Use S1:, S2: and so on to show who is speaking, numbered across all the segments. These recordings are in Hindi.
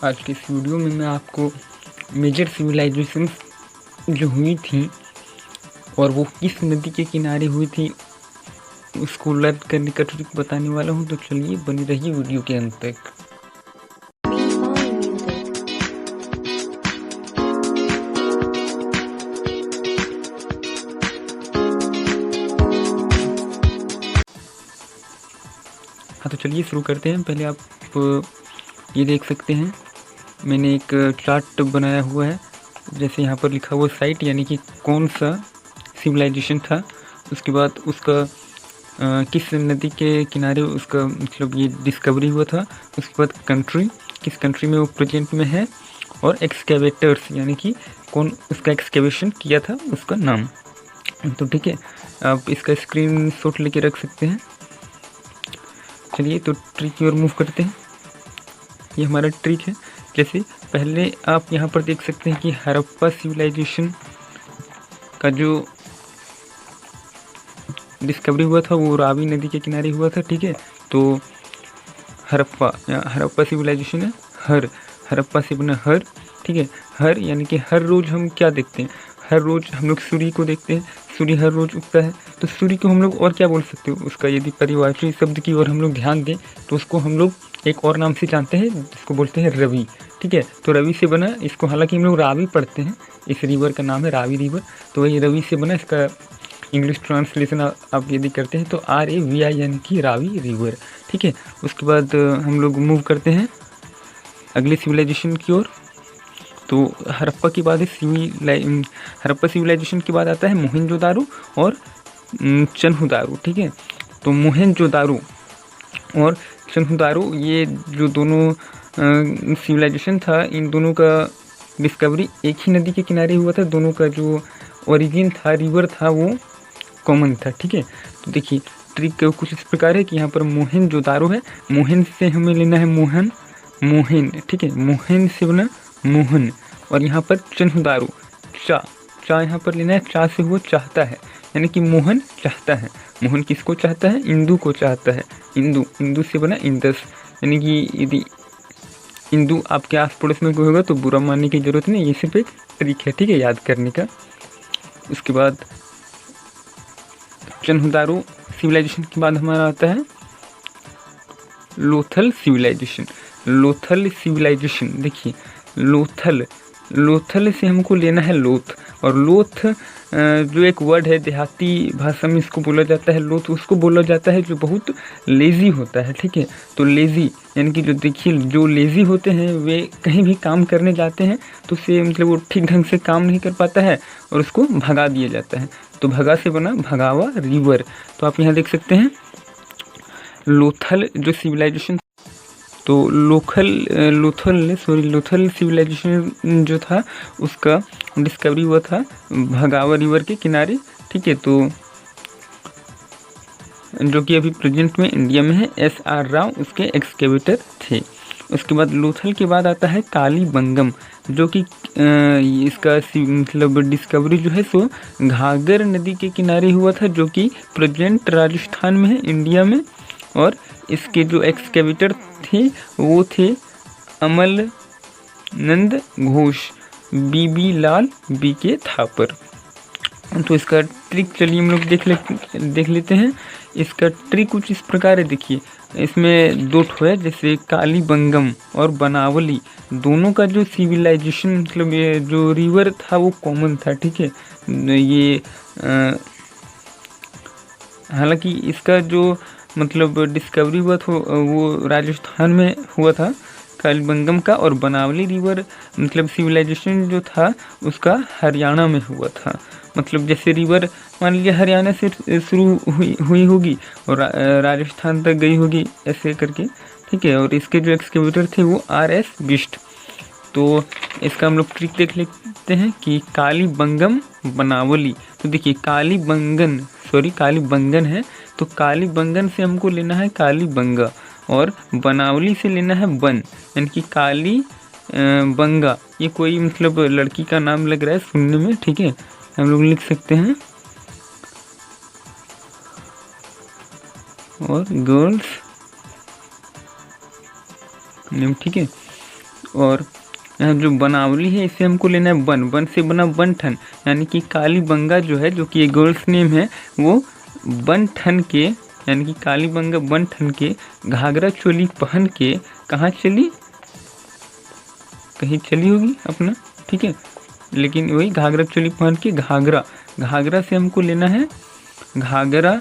S1: आज के इस वीडियो में मैं आपको मेजर सिविलाइजेशंस जो हुई थी और वो किस नदी के किनारे हुई थी उसको लर्न करने का ट्रिक बताने वाला हूँ। तो चलिए बनी रहिए वीडियो के अंत तक। हाँ, तो चलिए शुरू करते हैं। पहले आप ये देख सकते हैं, मैंने एक चार्ट बनाया हुआ है। जैसे यहाँ पर लिखा हुआ साइट, यानी कि कौन सा सिविलाइजेशन था, उसके बाद उसका किस नदी के किनारे उसका मतलब ये डिस्कवरी हुआ था, उसके बाद कंट्री, किस कंट्री में वो प्रेजेंट में है, और एक्सकेवेटर्स यानी कि कौन उसका एक्सकेवेशन किया था, उसका नाम। तो ठीक है, आप इसका स्क्रीनशॉट लेके रख सकते हैं। चलिए तो ट्री की ओर मूव करते हैं। ये हमारा ट्रिक है। जैसे पहले आप यहाँ पर देख सकते हैं कि हड़प्पा सिविलाइजेशन का जो डिस्कवरी हुआ था वो रावी नदी के किनारे हुआ था। ठीक है, तो हड़प्पा सिविलाइजेशन है हड़प्पा से बना हर। ठीक है, हर यानी कि हर रोज़ हम क्या देखते हैं, हर रोज़ हम लोग सूर्य को देखते हैं। सूर्य हर रोज़ उगता है, तो सूर्य को हम लोग और क्या बोल सकते हो, उसका यदि परिभाषी शब्द की ओर हम लोग ध्यान दें तो उसको हम लोग एक और नाम से जानते हैं, जिसको बोलते हैं रवि। ठीक है, तो रवि से बना इसको, हालांकि हम लोग रावी पढ़ते हैं, इस रिवर का नाम है रावी रिवर, तो वही रवि से बना। इसका इंग्लिश ट्रांसलेशन आप यदि करते हैं तो RAVI यानी कि रावी रिवर। ठीक है, उसके बाद हम लोग मूव करते हैं अगले सिविलाइजेशन की ओर। तो हड़प्पा के बाद हड़प्पा सिविलाइजेशन के बाद आता है मोहनजोदारो और चन्हुदारो। ठीक है, तो मोहनजोदारो और चन्हुदारो ये जो दोनों सिविलाइजेशन था, इन दोनों का डिस्कवरी एक ही नदी के किनारे हुआ था। दोनों का जो ओरिजिन था, रिवर था, वो कॉमन था। ठीक है, तो देखिए ट्रिक कुछ इस प्रकार है कि यहाँ पर मोहनजोदारो है, मोहन से हमें लेना है मोहन। ठीक है, मोहन से बना मोहन, और यहाँ पर चन्हुदारो चा यहाँ पर लेना है, चा से वो चाहता है, यानी कि मोहन चाहता है। मोहन किसको चाहता है, इंदु को चाहता है। इंदु से बना इंदस, यानी कि यदि इंदु आपके आस पड़ोस में कोई होगा तो बुरा मानने की जरूरत नहीं, ये सिर्फ एक ट्रिक है। ठीक है, याद करने का। उसके बाद चन्हुदारो सिविलाइजेशन के बाद हमारा आता है लोथल सिविलाइजेशन। देखिए लोथल से हमको लेना है लोथ, और लोथ जो एक वर्ड है, देहाती भाषा में इसको बोला जाता है लोथ, उसको बोला जाता है जो बहुत लेज़ी होता है। ठीक है, तो लेज़ी यानी कि जो देखिए जो लेज़ी होते हैं वे कहीं भी काम करने जाते हैं तो उससे मतलब वो ठीक ढंग से काम नहीं कर पाता है और उसको भगा दिया जाता है। तो भगा से बना भगावा रिवर। तो आप यहाँ देख सकते हैं लोथल जो सिविलाइजेशन, तो लोथल सिविलाइजेशन जो था उसका डिस्कवरी हुआ था भगावा रिवर के किनारे। ठीक है, तो जो कि अभी प्रेजेंट में इंडिया में है, SR राव उसके एक्सकेवेटर थे। उसके बाद लोथल के बाद आता है कालीबंगम, जो कि इसका मतलब डिस्कवरी जो है सो घाघर नदी के किनारे हुआ था, जो कि प्रेजेंट राजस्थान में है, इंडिया में। और इसके जो एक्सकेवेटर थे वो थे अमल नंद घोष, BB लाल BK थापर। तो इसका ट्रिक चलिए हम लोग देख लेते हैं। इसका ट्रिक कुछ इस प्रकार है। देखिए इसमें दो ठो है, जैसे कालीबंगम और बनावली, दोनों का जो सिविलाइजेशन मतलब ये जो रिवर था वो कॉमन था। ठीक है, ये हालांकि इसका जो मतलब डिस्कवरी हुआ था वो राजस्थान में हुआ था कालीबंगम का, और बनावली रिवर मतलब सिविलाइजेशन जो था उसका हरियाणा में हुआ था। मतलब जैसे रिवर मान लीजिए हरियाणा से शुरू हुई होगी और राजस्थान तक गई होगी, ऐसे करके। ठीक है, और इसके जो एक्सकेवेटर थे वो RS बिस्ट। तो इसका हम लोग ट्रिक देख लेते हैं कि कालीबंगम बनावली। तो देखिए कालीबंगन है, तो कालीबंगन से हमको लेना है कालीबंगा, और बनावली से लेना है बन, यानी कि काली बंगा। ये कोई मतलब लड़की का नाम लग रहा है सुनने में। ठीक है, हम लोग लिख सकते हैं, और गर्ल्स नेम। ठीक है, और यहाँ जो बनावली है इसे हमको लेना है बन, बन से बना बनठन, यानी कि कालीबंगा जो है, जो कि एक गर्ल्स नेम है, वो बनठन के, यानी कि कालीबंगा बनठन के घाघरा चोली पहन के कहाँ चली, कहीं चली होगी अपना, ठीक है, लेकिन वही घाघरा चोली पहन के, घाघरा, घाघरा से हमको लेना है घाघरा,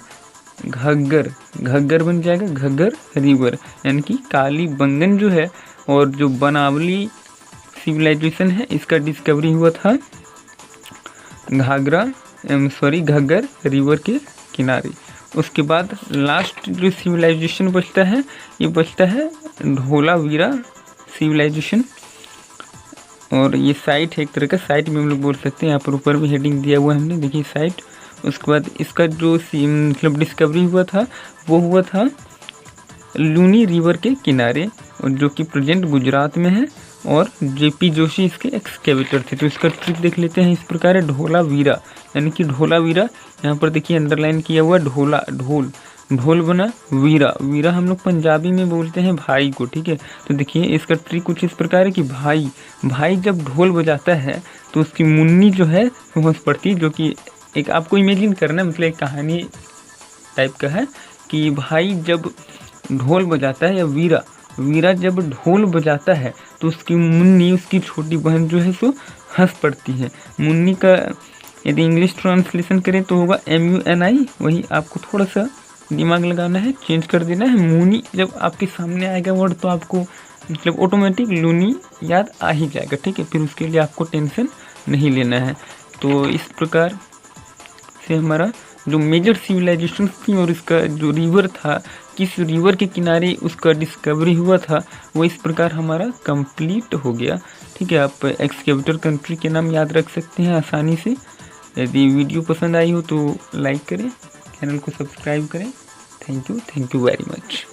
S1: घग्गर, घग्गर बन जाएगा घग्गर रिवर, यानी कि कालीबंगन जो है और जो बनावली सिविलाइजेशन है इसका डिस्कवरी हुआ था घग्गर रिवर के किनारे। उसके बाद लास्ट जो सिविलाइजेशन बचता है, ये बचता है धोलावीरा सिविलाइजेशन, और ये साइट है एक तरह का, साइट में हम लोग बोल सकते हैं, यहाँ पर ऊपर भी हेडिंग दिया हुआ है हमने, देखिए साइट। उसके बाद इसका जो मतलब डिस्कवरी हुआ था वो हुआ था लूनी रिवर के किनारे, और जो कि प्रेजेंट गुजरात में है, और जेपी जोशी इसके एक्सकेवेटर थे। तो इसका ट्रिक देख लेते हैं, इस प्रकार है ढोलावीरा, यानी कि ढोलावीरा, यहाँ पर देखिए अंडरलाइन किया हुआ ढोला, ढोल, ढोल बना वीरा, वीरा हम लोग पंजाबी में बोलते हैं भाई को, ठीक है। तो देखिए इसका ट्रिक कुछ इस प्रकार है कि भाई, भाई जब ढोल बजाता है तो उसकी मुन्नी जो है वो हंस पड़ती है, जो कि एक आपको इमेजिन करना है, मतलब एक कहानी टाइप का है कि भाई जब ढोल बजाता है, या वीरा, वीरा जब ढोल बजाता है तो उसकी मुन्नी, उसकी छोटी बहन जो है सो हंस पड़ती है। मुन्नी का यदि इंग्लिश ट्रांसलेशन करें तो होगा MUNI, वही आपको थोड़ा सा दिमाग लगाना है, चेंज कर देना है। मुनी जब आपके सामने आएगा वर्ड तो आपको मतलब ऑटोमेटिक लूनी याद आ ही जाएगा, ठीक है, फिर उसके लिए आपको टेंशन नहीं लेना है। तो इस प्रकार से हमारा जो मेजर सिविलाइजेशन थी और इसका जो रिवर था, किस रिवर के किनारे उसका डिस्कवरी हुआ था, वो इस प्रकार हमारा कंप्लीट हो गया, ठीक है। आप एक्सकेवेटर कंट्री के नाम याद रख सकते हैं आसानी से। यदि वीडियो पसंद आई हो तो लाइक करें, चैनल को सब्सक्राइब करें। Thank you very much.